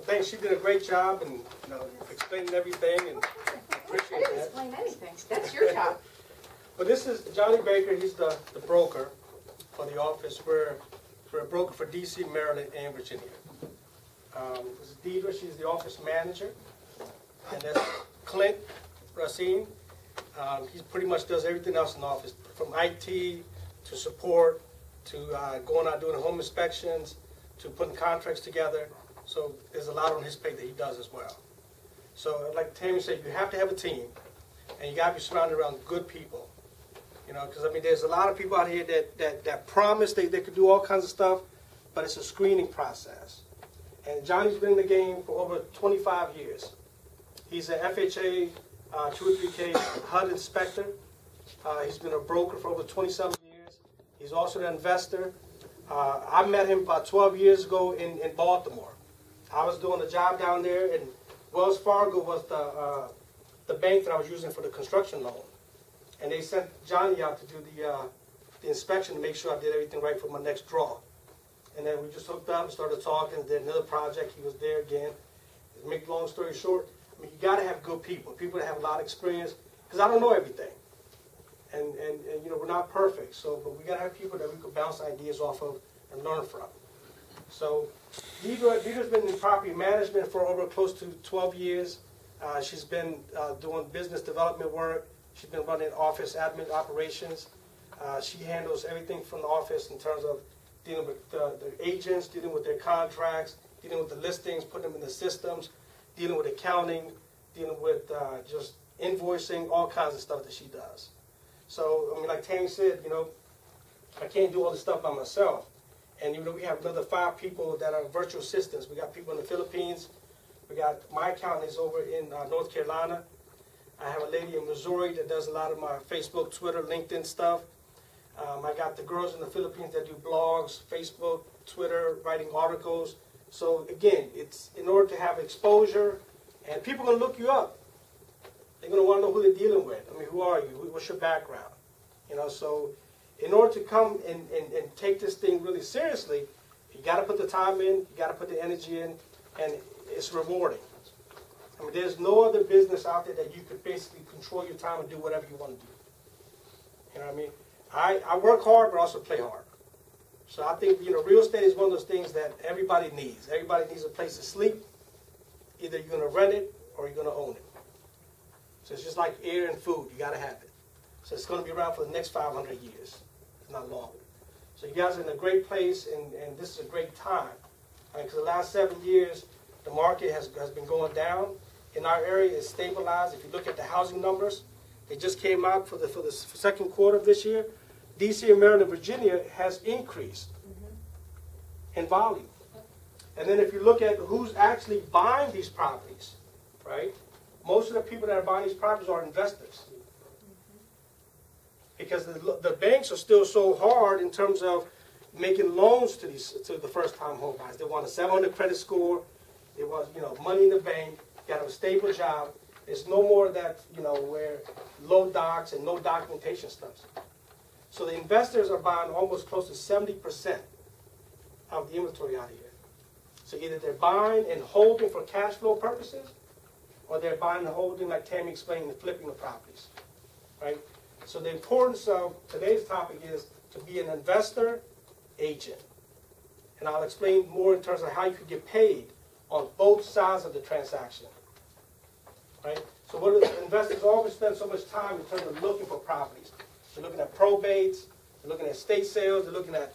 thanks. She did a great job and explaining everything, and I appreciate that. I didn't explain anything. That's your job. But this is Johnny Baker. He's the broker for the office. We're a broker for D.C., Maryland, and Virginia. This is Deidre. She's the office manager. And that's Clint Racine. He pretty much does everything else in the office, from IT to support to going out doing home inspections to putting contracts together. So there's a lot on his plate that he does as well. So like Tammy said, you have to have a team, and you got to be surrounded around good people. Because I mean, there's a lot of people out here that promise they could do all kinds of stuff, but it's a screening process. And Johnny's been in the game for over 25 years. He's an FHA 203K HUD inspector. He's been a broker for over 27 years. He's also an investor. I met him about 12 years ago in Baltimore. I was doing a job down there, and Wells Fargo was the bank that I was using for the construction loan. And they sent Johnny out to do the inspection to make sure I did everything right for my next draw. And then we just hooked up and started talking, did another project. He was there again. To make a long story short, I mean, you got to have good people that have a lot of experience, because I don't know everything. And we're not perfect, but we got to have people that we can bounce ideas off of and learn from. So Deidre's been in property management for over close to 12 years. She's been doing business development work. She's been running office admin operations. She handles everything from the office in terms of dealing with the agents, dealing with their contracts, dealing with the listings, putting them in the systems, dealing with accounting, dealing with just invoicing, all kinds of stuff that she does. So, I mean, like Tammy said, I can't do all this stuff by myself. And we have another 5 people that are virtual assistants. We got people in the Philippines. We got my accountant is over in North Carolina. I have a lady in Missouri that does a lot of my Facebook, Twitter, LinkedIn stuff. I got the girls in the Philippines that do blogs, Facebook, Twitter, writing articles. So again, it's in order to have exposure, and people are going to look you up. They're going to want to know who they're dealing with. I mean, who are you? What's your background? So in order to come and take this thing really seriously, you got to put the time in, you got to put the energy in, and it's rewarding. I mean, there's no other business out there that you could basically control your time and do whatever you want to do. You know what I mean? I work hard, but also play hard. So I think, real estate is one of those things that everybody needs. Everybody needs a place to sleep. Either you're going to rent it or you're going to own it. So it's just like air and food. You got to have it. So it's going to be around for the next 500 years, if not longer. So you guys are in a great place, and this is a great time. Because the last 7 years, the market has been going down. In our area, it's stabilized. If you look at the housing numbers, they just came out for the second quarter of this year. D.C. and Maryland, Virginia has increased in volume. And then if you look at who's actually buying these properties, right? Most of the people that are buying these properties are investors. Because the banks are still so hard in terms of making loans to the first-time home buyers. They want a 700 credit score. They want money in the bank. You got to have a stable job. There's no more of that where low docs and no documentation stuff. So the investors are buying almost close to 70% of the inventory out here. So either they're buying and holding for cash flow purposes, or they're buying and holding, like Tammy explained, and flipping the properties, right? So the importance of today's topic is to be an investor agent. And I'll explain more in terms of how you can get paid on both sides of the transaction, right? So what do investors always spend so much time in terms of looking for properties? They're looking at probates, they're looking at estate sales, they're looking at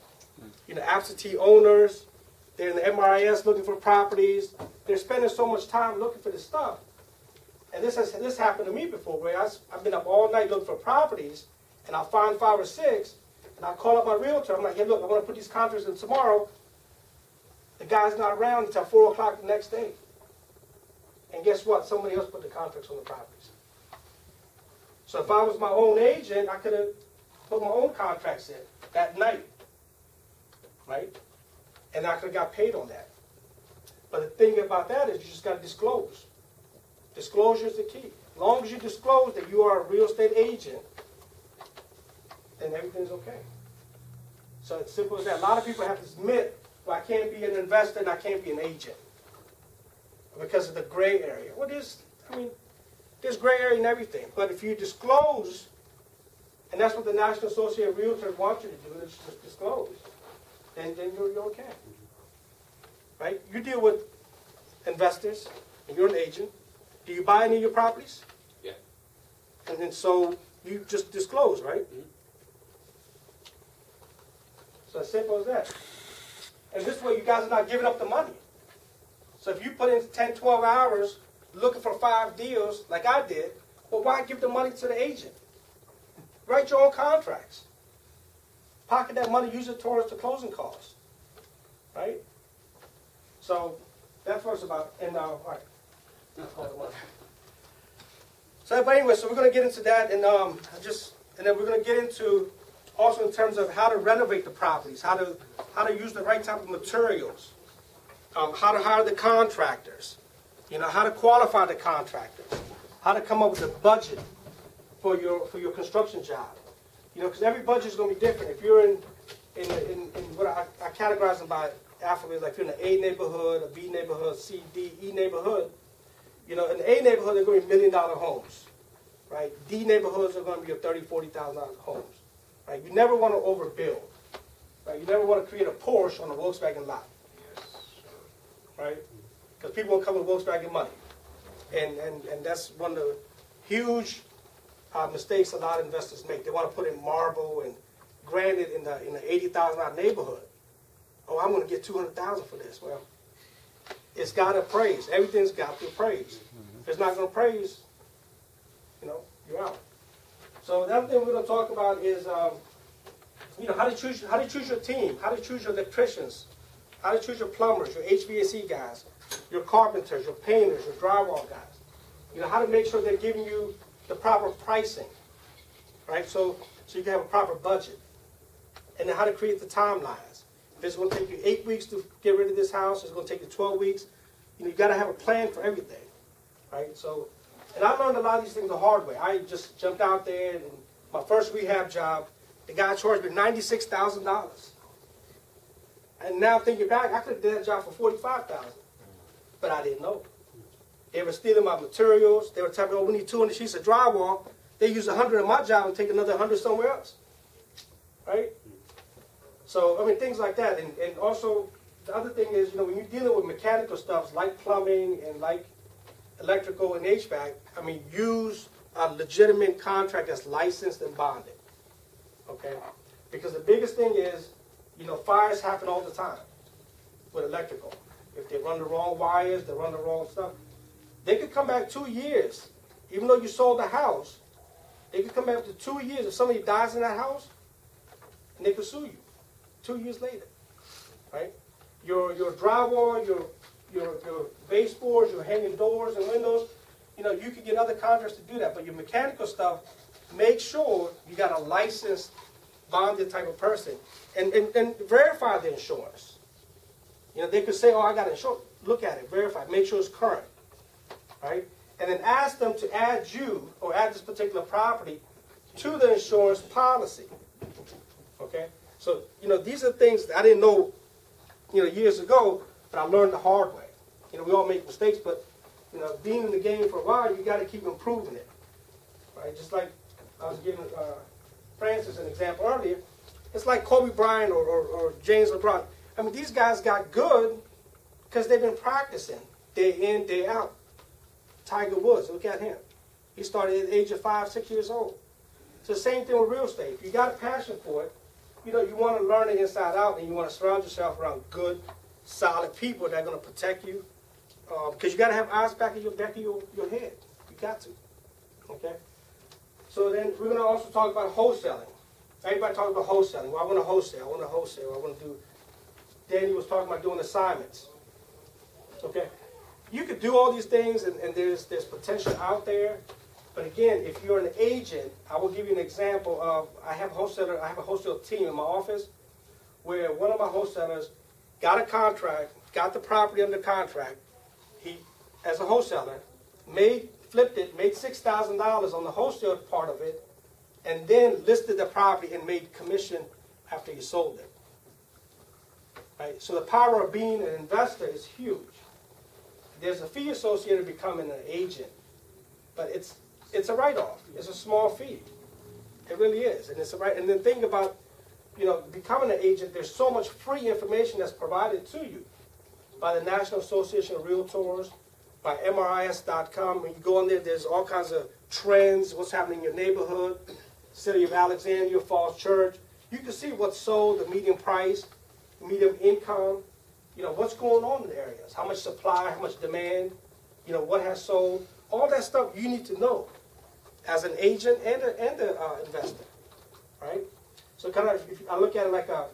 absentee owners, they're in the MRIS looking for properties. They're spending so much time looking for this stuff. And this happened to me before, where I've been up all night looking for properties, and I'll find 5 or 6, and I'll call up my realtor. I'm like, hey, look, I want to put these contracts in tomorrow. The guy's not around until 4 o'clock the next day. And guess what? Somebody else put the contracts on the properties. So if I was my own agent, I could have put my own contracts in that night, right? And I could have got paid on that. But the thing about that is you just got to disclose. Disclosure is the key. As long as you disclose that you are a real estate agent, then everything's okay. So it's simple as that. A lot of people have this myth, well, I can't be an investor and I can't be an agent. because of the gray area. Well, there's gray area in everything. But if you disclose, and that's what the National Association of Realtors wants you to do, is just disclose, then you're okay. Right? You deal with investors, and you're an agent. Do you buy any of your properties? Yeah. And then so you just disclose, right? Mm-hmm. So as simple as that. And this way you guys are not giving up the money. So if you put in 10, 12 hours looking for 5 deals like I did, well, why give the money to the agent? Write your own contracts. Pocket that money, use it towards the closing costs. Right? So that's what it's about. And all right. So, but anyway, so we're going to get into that, and then we're going to get into also in terms of how to renovate the properties, how to use the right type of materials, how to hire the contractors, how to qualify the contractors, how to come up with a budget for your construction job, because every budget is going to be different. If you're in what I categorize them by alphabet, like if you're in an A neighborhood, a B neighborhood, C, D, E neighborhood. In the A neighborhood, they're going to be $1 million homes, right? D neighborhoods are going to be $30,000, $40,000 homes, right? You never want to overbuild, right? You never want to create a Porsche on a Volkswagen lot, right? Because people will come with Volkswagen money, and that's one of the huge mistakes a lot of investors make. They want to put in marble and granite in the $80,000 neighborhood. Oh, I'm going to get $200,000 for this. Well, it's got to appraise. Everything's got to appraise. If it's not going to appraise, you're out. So the other thing we're going to talk about is, how to choose your team, how to choose your electricians, how to choose your plumbers, your HVAC guys, your carpenters, your painters, your drywall guys. How to make sure they're giving you the proper pricing, right? So you can have a proper budget. And then how to create the timelines. If it's going to take you 8 weeks to get rid of this house, it's going to take you 12 weeks. You got to have a plan for everything, right? So, and I learned a lot of these things the hard way. I just jumped out there, and my first rehab job, the guy charged me $96,000. And now thinking back, I could have done that job for $45,000, but I didn't know. They were stealing my materials. They were telling me, oh, we need 200 sheets of drywall. They use 100 in my job and take another 100 somewhere else, right? So, things like that. And also, the other thing is, when you're dealing with mechanical stuff like plumbing and like electrical and HVAC, use a legitimate contract that's licensed and bonded, okay? Because the biggest thing is, fires happen all the time with electrical. If they run the wrong wires, they run the wrong stuff. They could come back 2 years. Even though you sold the house, they could come back after 2 years. If somebody dies in that house, and they could sue you 2 years later, right? Your drywall, your baseboards, your hanging doors and windows, you can get other contractors to do that. But your mechanical stuff, make sure you got a licensed, bonded type of person, and verify the insurance. They could say, oh, I got insurance. Look at it, verify, make sure it's current, right? And then ask them to add you or add this particular property to the insurance policy, okay? So, these are things that I didn't know, years ago, but I learned the hard way. We all make mistakes, but, being in the game for a while, you got to keep improving it, right? Just like I was giving Francis an example earlier. It's like Kobe Bryant or James LeBron. These guys got good because they've been practicing day in, day out. Tiger Woods, look at him. He started at the age of 5, 6 years old. It's the same thing with real estate. If you got a passion for it, you want to learn it inside out, and you want to surround yourself around good, solid people that are going to protect you. Because you got to have eyes back of your head. You got to. Okay? So then we're going to also talk about wholesaling. Everybody talks about wholesaling. Well, I want to wholesale. I want to do. Danny was talking about doing assignments. Okay? You could do all these things, and there's potential out there. But again, if you're an agent, I will give you an example of, I have a wholesale team in my office where one of my wholesalers got a contract, got the property under contract. He, as a wholesaler, flipped it, made $6,000 on the wholesale part of it, and then listed the property and made commission after he sold it. Right? So the power of being an investor is huge. there's a fee associated with becoming an agent, but it's a write-off. It's a small fee. It really is, and it's a right. And then think about, becoming an agent. There's so much free information that's provided to you by the National Association of Realtors, by MRIS.com. When you go on there, there's all kinds of trends, what's happening in your neighborhood, City of Alexandria, Falls Church. You can see what's sold, the median price, median income, what's going on in the areas, how much supply, how much demand, what has sold. All that stuff you need to know as an agent and an investor, right? So kind of, if I look at it like a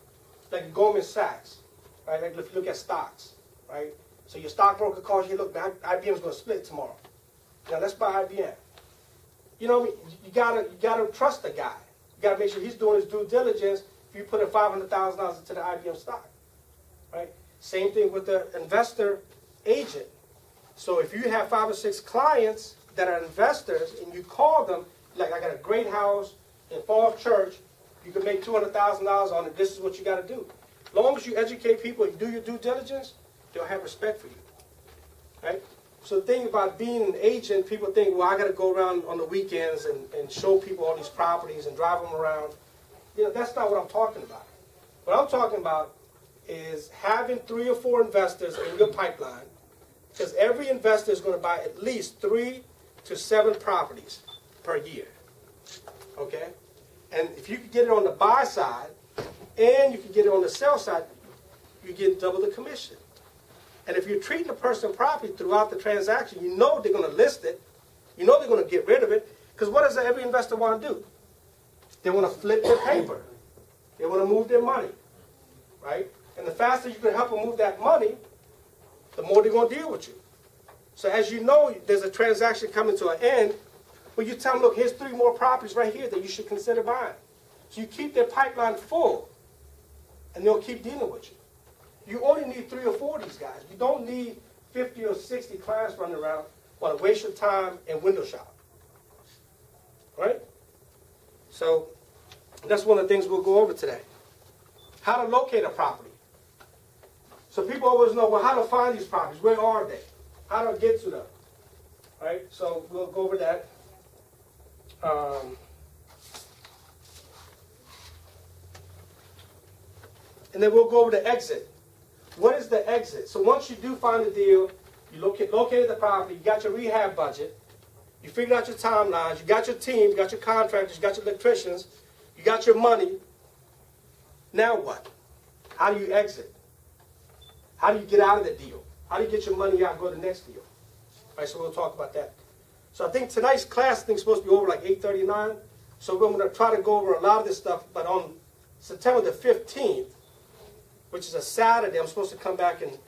Goldman Sachs, right? Like if you look at stocks, right? So your stockbroker calls you, look, IBM's going to split tomorrow. Now let's buy IBM. You gotta trust the guy. You gotta make sure he's doing his due diligence. If you put in $500,000 into the IBM stock, right? Same thing with the investor agent. So if you have 5 or 6 clients that are investors and you call them, like, I got a great house in Falls Church, you can make $200,000 on it. This is what you got to do. As long as you educate people and do your due diligence, they'll have respect for you, right? So the thing about being an agent, people think, well, I got to go around on the weekends and show people all these properties and drive them around. That's not what I'm talking about. What I'm talking about is having 3 or 4 investors in your pipeline, because every investor is going to buy at least 3 to 7 properties per year, okay? And if you can get it on the buy side and you can get it on the sell side, you get double the commission. And if you're treating a person properly throughout the transaction, you know they're going to list it. You know they're going to get rid of it. Because what does every investor want to do? They want to flip their paper. They want to move their money, right? And the faster you can help them move that money, the more they're going to deal with you. So as you know, there's a transaction coming to an end, well, you tell them, look, here's 3 more properties right here that you should consider buying. So you keep their pipeline full, and they'll keep dealing with you. You only need 3 or 4 of these guys. You don't need 50 or 60 clients running around want to waste your time and window shop. Right? So that's one of the things we'll go over today. How to locate a property. So people always know, well, how to find these properties. Where are they? How to get to them. Right? So we'll go over that. And then we'll go over the exit. What is the exit? So once you do find a deal, you located the property, you got your rehab budget, you figured out your timelines, you got your team, you got your contractors, you got your electricians, you got your money. Now what? How do you exit? How do you get out of the deal? How do you get your money out and go to the next deal? All right, so we'll talk about that. So I think tonight's class is supposed to be over like 8:39. So we're going to try to go over a lot of this stuff. But on September the 15th, which is a Saturday, I'm supposed to come back and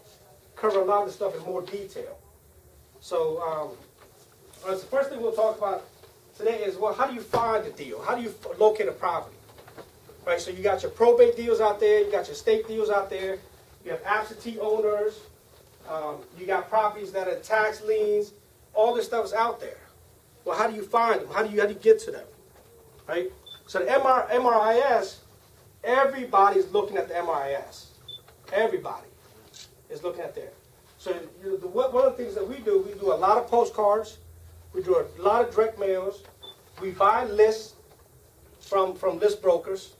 cover a lot of this stuff in more detail. So the first thing we'll talk about today is, well, how do you find a deal? How do you locate a property? Right, so you got your probate deals out there, you got your estate deals out there, you have absentee owners, you got properties that are tax liens, all this stuff is out there. Well, how do you find them? How do you get to them? Right? So the MRIS, everybody's looking at the MRIS. Everybody is looking at there. So one of the things that we do a lot of postcards, we do a lot of direct mails, we buy lists from list brokers,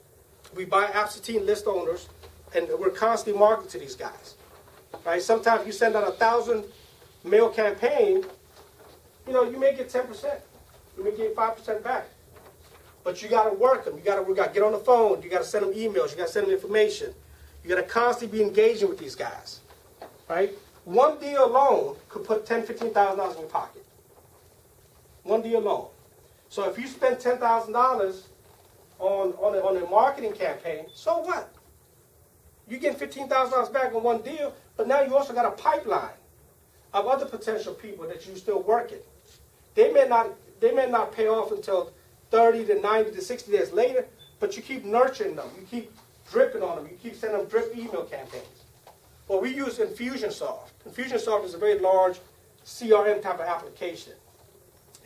we buy absentee list owners, and we're constantly marketing to these guys. Right? Sometimes you send out 1,000 mail campaign, you may get 10%. You may get 5% back. But you got to work them. We got to get on the phone. You got to send them emails. You got to send them information. You got to constantly be engaging with these guys. Right? One deal alone could put $10,000, $15,000 in your pocket. One deal alone. So if you spend $10,000 on a marketing campaign, so what? You're getting $15,000 back on one deal, but now you also got a pipeline of other potential people that you're still working. They may not pay off until 30 to 90 to 60 days later, but you keep nurturing them. You keep dripping on them. You keep sending them drip email campaigns. Well, we use Infusionsoft. Infusionsoft is a very large CRM type of application.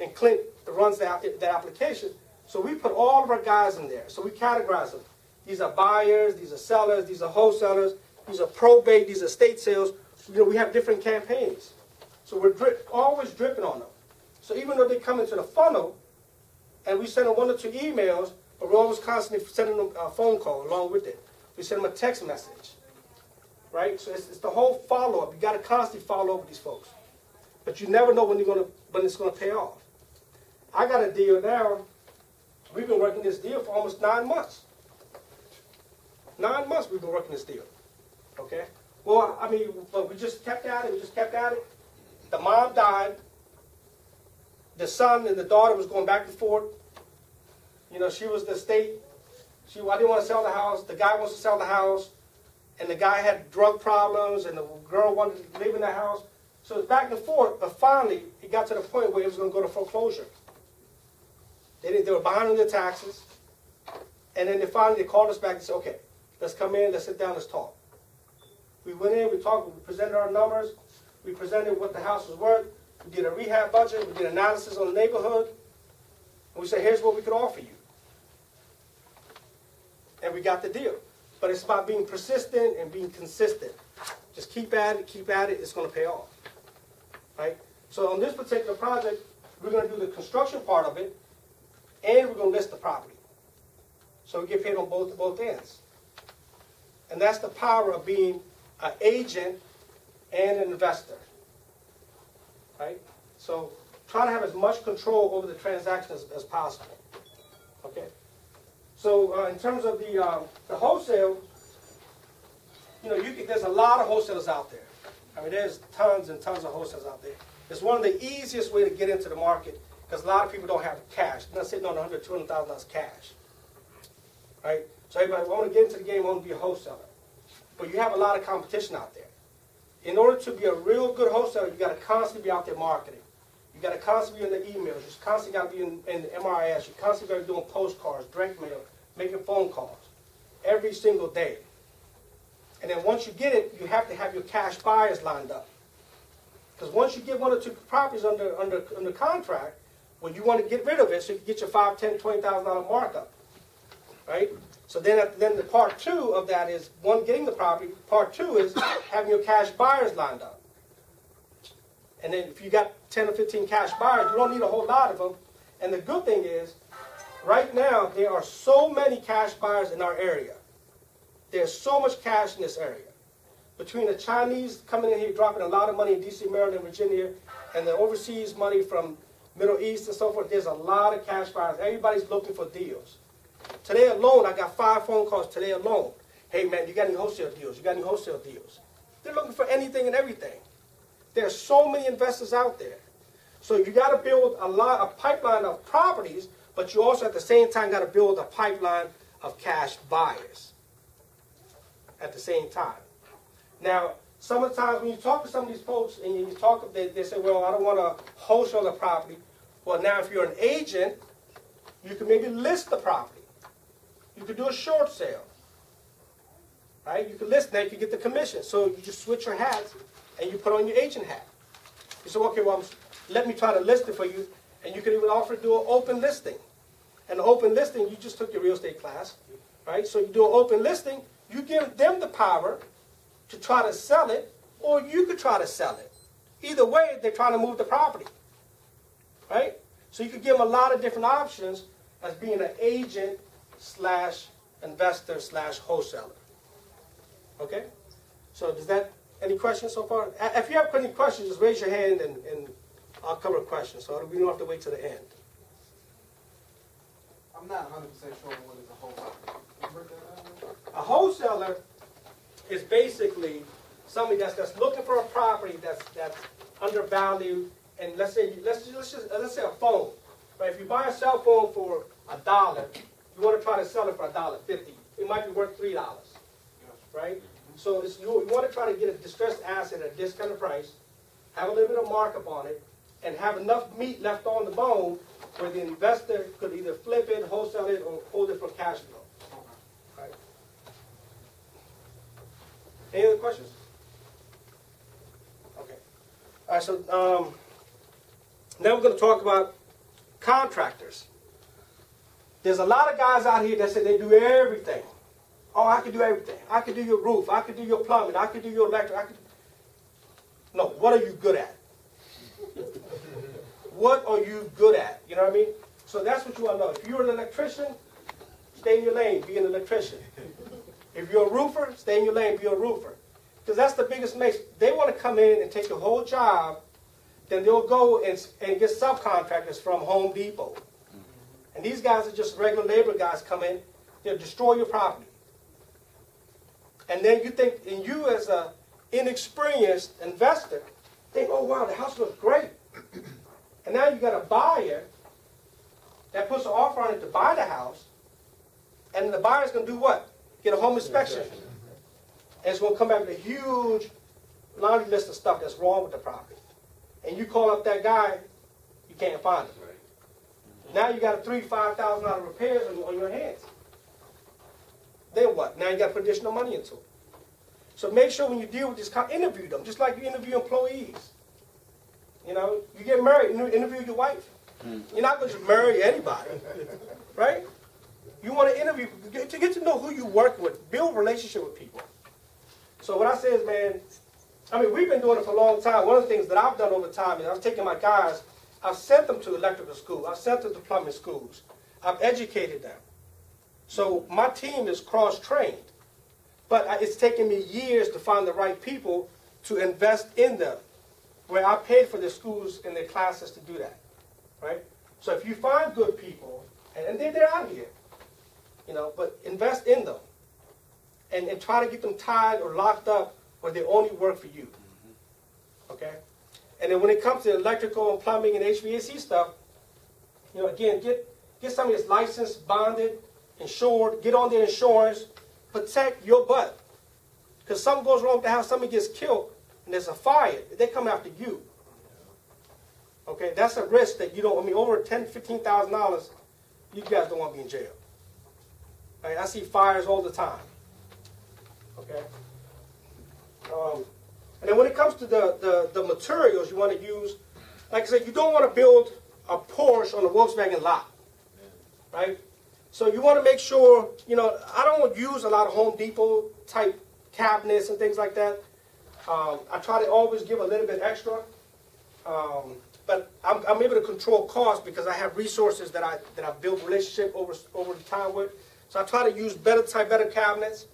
And Clint runs that application. So we put all of our guys in there. So we categorize them. These are buyers, these are sellers, these are wholesalers, these are probate, these are estate sales. We have different campaigns. So we're always dripping on them. So even though they come into the funnel, and we send them 1 or 2 emails, but we're always constantly sending them a phone call along with it. We send them a text message, right? So it's the whole follow-up. You got to constantly follow up with these folks, but you never know when it's going to pay off. I got a deal now. We've been working this deal for almost 9 months. 9 months we've been working this deal. Okay. Well, I mean, but we just kept at it. We just kept at it. The mom died. The son and the daughter was going back and forth. You know, she was the state. I didn't want to sell the house. The guy wants to sell the house. And the guy had drug problems, and the girl wanted to live in the house. So it was back and forth, but finally, it got to the point where it was going to go to foreclosure. They were behind on their taxes. And then they called us back and said, okay, let's come in, let's sit down, let's talk. We went in, we talked, we presented our numbers. We presented what the house was worth. We did a rehab budget. We did analysis on the neighborhood. And we said, here's what we could offer you. And we got the deal. But it's about being persistent and being consistent. Just keep at it, it's going to pay off. Right? So on this particular project, we're going to do the construction part of it, and we're going to list the property. So we get paid on both ends. And that's the power of being an agent and an investor. Right? So try to have as much control over the transaction as possible. Okay? So in terms of the wholesale, you know, there's a lot of wholesalers out there. I mean, there's tons and tons of wholesalers out there. It's one of the easiest way to get into the market because a lot of people don't have cash. They're not sitting on $100,000, $200,000 cash. Right? So everybody want to get into the game, want to be a wholesaler. But you have a lot of competition out there. In order to be a real good wholesaler, you got to constantly be out there marketing. You got to constantly be in the emails. You constantly got to be in the MRIS. You constantly got to be doing postcards, direct mail, making phone calls every single day. And then once you get it, you have to have your cash buyers lined up. Because once you get 1 or 2 properties under contract, well, you want to get rid of it so you can get your $5,000, $10,000, $20,000 markup. Right? So then the part 2 of that is, 1, getting the property. Part 2 is having your cash buyers lined up. And then if you got 10 or 15 cash buyers, you don't need a whole lot of them. And the good thing is, right now, there are so many cash buyers in our area. There's so much cash in this area. Between the Chinese coming in here, dropping a lot of money in D.C., Maryland, Virginia, and the overseas money from Middle East and so forth, there's a lot of cash buyers. Everybody's looking for deals. Today alone, I got 5 phone calls today alone. Hey, man, you got any wholesale deals? You got any wholesale deals? They're looking for anything and everything. There's so many investors out there. So you got to build a pipeline of properties, but you also at the same time got to build a pipeline of cash buyers at the same time. Now, some of the times when you talk to some of these folks and you talk, they say, well, I don't want to wholesale the property. Well, now if you're an agent, you can maybe list the property. You could do a short sale. Right? You could list, now you can get the commission. So you just switch your hats and you put on your agent hat. You say, okay, well, let me try to list it for you. And you can even offer to do an open listing. And the open listing, you just took your real estate class. Right? So you do an open listing, you give them the power to try to sell it, or you could try to sell it. Either way, they're trying to move the property. Right? So you could give them a lot of different options as being an agent / investor / wholesaler. Okay? So does that, any questions so far? If you have any questions, just raise your hand and I'll cover questions. So we don't have to wait till the end. I'm not 100% sure what is a wholesaler. A wholesaler is basically somebody that's looking for a property that's undervalued, and let's say a phone. Right? If you buy a cell phone for $1, you want to try to sell it for $1.50. It might be worth $3. Right? So you want to try to get a distressed asset at a discounted price, have a little bit of markup on it, and have enough meat left on the bone where the investor could either flip it, wholesale it, or hold it for cash flow. Right? Any other questions? Okay. All right, so now we're going to talk about contractors. There's a lot of guys out here that say they do everything. Oh, I can do everything. I can do your roof. I can do your plumbing. I can do your electric. No, what are you good at? what are you good at? You know what I mean? So that's what you want to know. If you're an electrician, stay in your lane, be an electrician. If you're a roofer, stay in your lane, be a roofer. Because that's the biggest mistake. They want to come in and take the whole job, then they'll go and get subcontractors from Home Depot. And these guys are just regular labor guys come in, they'll destroy your property. And then you think, and you as an inexperienced investor, think, oh wow, the house looks great. And now you got a buyer that puts an offer on it to buy the house, and the buyer's going to do what? Get a home inspection. And it's going to come back with a huge laundry list of stuff that's wrong with the property. And you call up that guy, you can't find him. Now you got a $3,000 to $5,000 repairs on your hands. Then what? Now you got to put additional money into it. So make sure when you deal with this, interview them, just like you interview employees. You know, you get married, interview your wife. You're not going to just marry anybody, right? You want to interview, to get to know who you work with, build a relationship with people. So what I say is, man, I mean, we've been doing it for a long time. One of the things that I've done over time is I've taken my guys, I've sent them to electrical school, I've sent them to plumbing schools, I've educated them. So my team is cross-trained. But it's taken me years to find the right people to invest in them, where I paid for their schools and their classes to do that, right? So if you find good people, and they're out here, you know, but invest in them. And try to get them tied or locked up where they only work for you, okay? And then when it comes to electrical and plumbing and HVAC stuff, you know, again, get somebody that's licensed, bonded, insured, get on their insurance, protect your butt. Because something goes wrong with the house, somebody gets killed, and there's a fire, they come after you. Okay, that's a risk that you don't, I mean, over $10,000, $15,000, you guys don't want to be in jail. Right? I see fires all the time. Okay? And then when it comes to the materials you want to use, like I said, you don't want to build a Porsche on a Volkswagen lot. Right? So you want to make sure, you know, I don't use a lot of Home Depot type cabinets and things like that. I try to always give a little bit extra. But I'm able to control costs because I have resources that I've built relationship over the time with. So I try to use better cabinets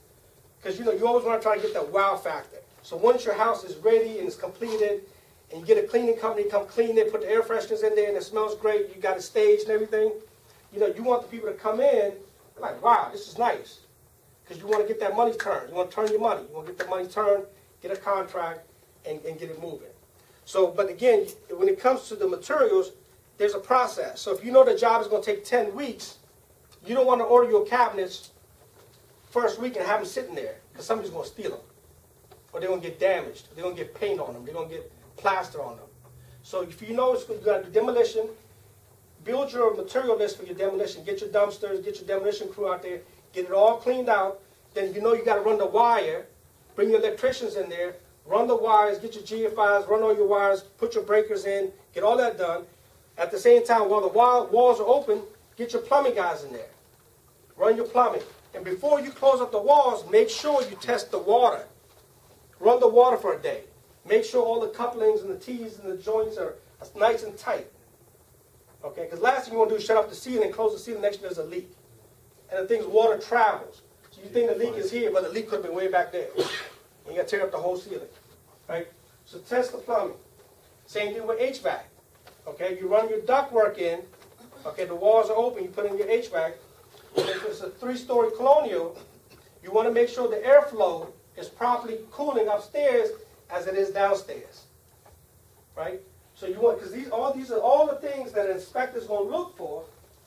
because, you know, you always want to try to get that wow factor. So once your house is ready and it's completed and you get a cleaning company to come clean it, put the air fresheners in there and it smells great, you got it staged and everything, you know, you want the people to come in like, wow, this is nice. Because you want to get that money turned. You want to turn your money. You want to get that money turned, get a contract, and get it moving. So, but again, when it comes to the materials, there's a process. So if you know the job is going to take 10 weeks, you don't want to order your cabinets first week and have them sitting there because somebody's going to steal them. Or they're going to get damaged. They're going to get paint on them. They're going to get plaster on them. So if you know you got to do demolition, build your material list for your demolition. Get your dumpsters, get your demolition crew out there, get it all cleaned out. Then you know you got to run the wire, bring your electricians in there, run the wires, get your GFIs, run all your wires, put your breakers in, get all that done. At the same time, while the walls are open, get your plumbing guys in there. Run your plumbing. And before you close up the walls, make sure you test the water. Run the water for a day. Make sure all the couplings and the T's and the joints are nice and tight. Okay, because last thing you want to do is shut off the ceiling, close the ceiling, next thing there's a leak. And the thing's water travels. So you think the leak is here, but the leak could have been way back there. And you got to tear up the whole ceiling. Right? So test the plumbing. Same thing with HVAC. Okay, you run your ductwork in. Okay, the walls are open, you put in your HVAC. And if it's a 3-story colonial, you want to make sure the airflow is properly cooling upstairs as it is downstairs. Right? So you want, because these are all the things that an inspector's going to look for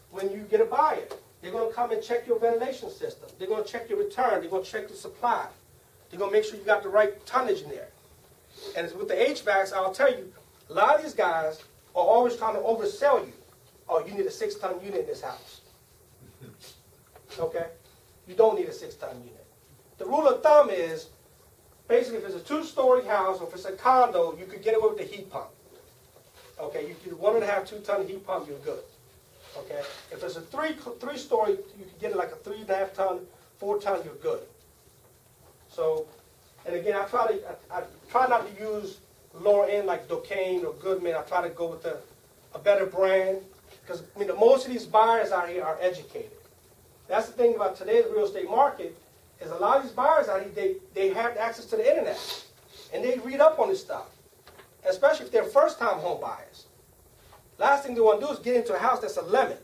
when you get a buyer. They're going to come and check your ventilation system. They're going to check your return. They're going to check the supply. They're going to make sure you got the right tonnage in there. And with the HVACs, I'll tell you, a lot of these guys are always trying to oversell you. Oh, you need a 6-ton unit in this house. Okay? You don't need a 6-ton unit. The rule of thumb is, basically, if it's a 2-story house or if it's a condo, you could get away with the heat pump. Okay? You do 1.5, 2-ton heat pump, you're good. Okay? If it's a 3-story, you can get it like a 3.5-ton, 4-ton, you're good. So, and again, I try not to use lower end like Duquesne or Goodman. I try to go with a better brand. Because I mean, most of these buyers out here are educated. That's the thing about today's real estate market, is a lot of these buyers out here, they have access to the internet. And they read up on this stuff. Especially if they're first-time home buyers. Last thing they want to do is get into a house that's a lemon.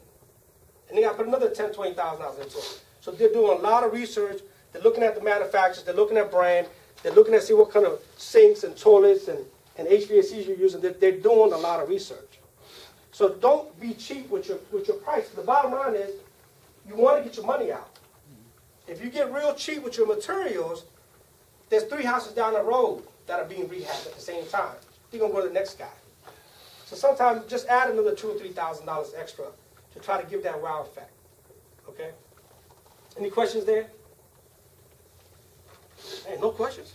And they got to put another $10,000, $20,000 into it. So they're doing a lot of research. They're looking at the manufacturers. They're looking at brand. They're looking to see what kind of sinks and toilets and HVACs you're using. They're doing a lot of research. So don't be cheap with your price. The bottom line is, you want to get your money out. If you get real cheap with your materials, there's 3 houses down the road that are being rehabbed at the same time. You're going to go to the next guy. So sometimes just add another $2,000 or $3,000 extra to try to give that wow effect. Okay? Any questions there? Hey, no questions?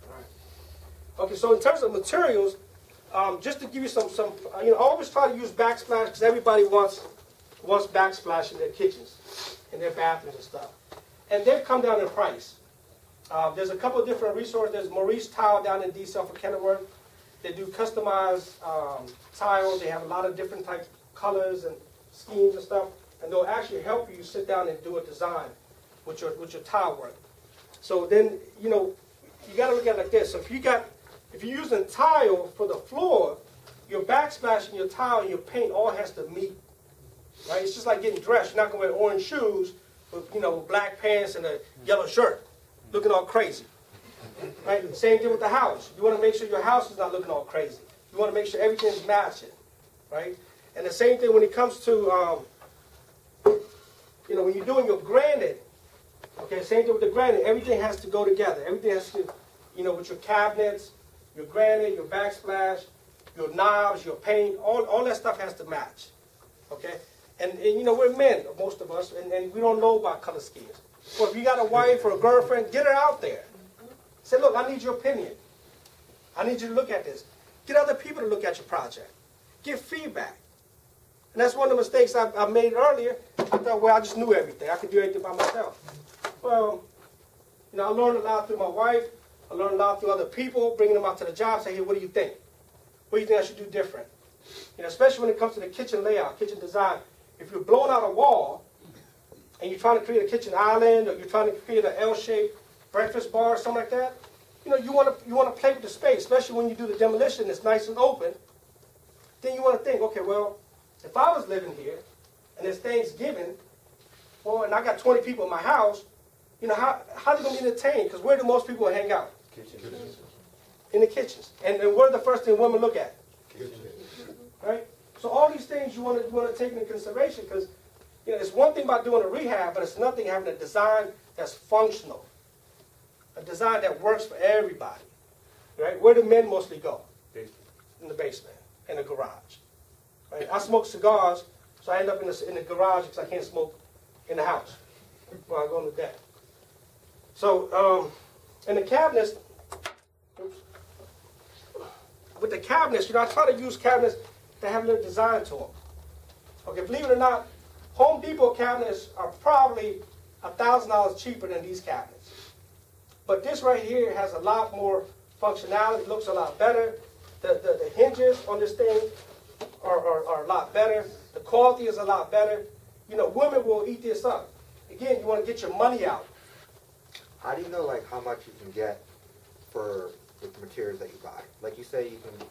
All right. Okay, so in terms of materials, just to give you some I always try to use backsplash because everybody wants backsplash in their kitchens, in their bathrooms and stuff. And they've come down in price. There's a couple of different resources. There's Maurice Tile down in D-Cell for Kenilworth. They do customized tiles. They have a lot of different types of colors and schemes and stuff. And they'll actually help you sit down and do a design with your tile work. So then, you got to look at it like this. So if you're using tile for the floor, your backsplash and your tile and your paint all has to meet. Right? It's just like getting dressed. You're not going to wear orange shoes with, black pants and a yellow shirt, looking all crazy. Right? Same thing with the house. You want to make sure your house is not looking all crazy. You want to make sure everything's matching. Right? And the same thing when it comes to, when you're doing your granite, okay, same thing with the granite. Everything has to go together. Everything has to, with your cabinets, your granite, your backsplash, your knobs, your paint, all that stuff has to match. Okay? And we're men, most of us, and we don't know about color schemes. Well, if you got a wife or a girlfriend, get her out there. Say, look, I need your opinion. I need you to look at this. Get other people to look at your project. Give feedback. And that's one of the mistakes I made earlier. I thought, well, I just knew everything. I could do everything by myself. Well, I learned a lot through my wife. I learned a lot through other people, bringing them out to the job, say, hey, what do you think? What do you think I should do different? Especially when it comes to the kitchen layout, kitchen design. If you're blowing out a wall, and you're trying to create a kitchen island, or you're trying to create an L-shaped breakfast bar or something like that, you want to play with the space, especially when you do the demolition. It's nice and open. Then you want to think, okay, well, if I was living here and it's Thanksgiving, well, and I got 20 people in my house, how are they going to be entertained? Because where do most people hang out? Kitchens. In the kitchens. And what are the first thing women look at? Kitchen. Right? So all these things you want to take into consideration because it's one thing about doing a rehab, but it's another thing having a design that's functional. A design that works for everybody. Right? Where do men mostly go? Basement. In the basement. In the garage. Right? I smoke cigars, so I end up in the garage because I can't smoke in the house. Well, I go on the deck. So, in the cabinets, with the cabinets, I try to use cabinets that have a little design to them. Okay, believe it or not, Home Depot cabinets are probably $1,000 cheaper than these cabinets. But this right here has a lot more functionality, looks a lot better. The hinges on this thing are a lot better. The quality is a lot better. Women will eat this up. Again, you want to get your money out. How do you know how much you can get for the materials that you buy? Like you say, you can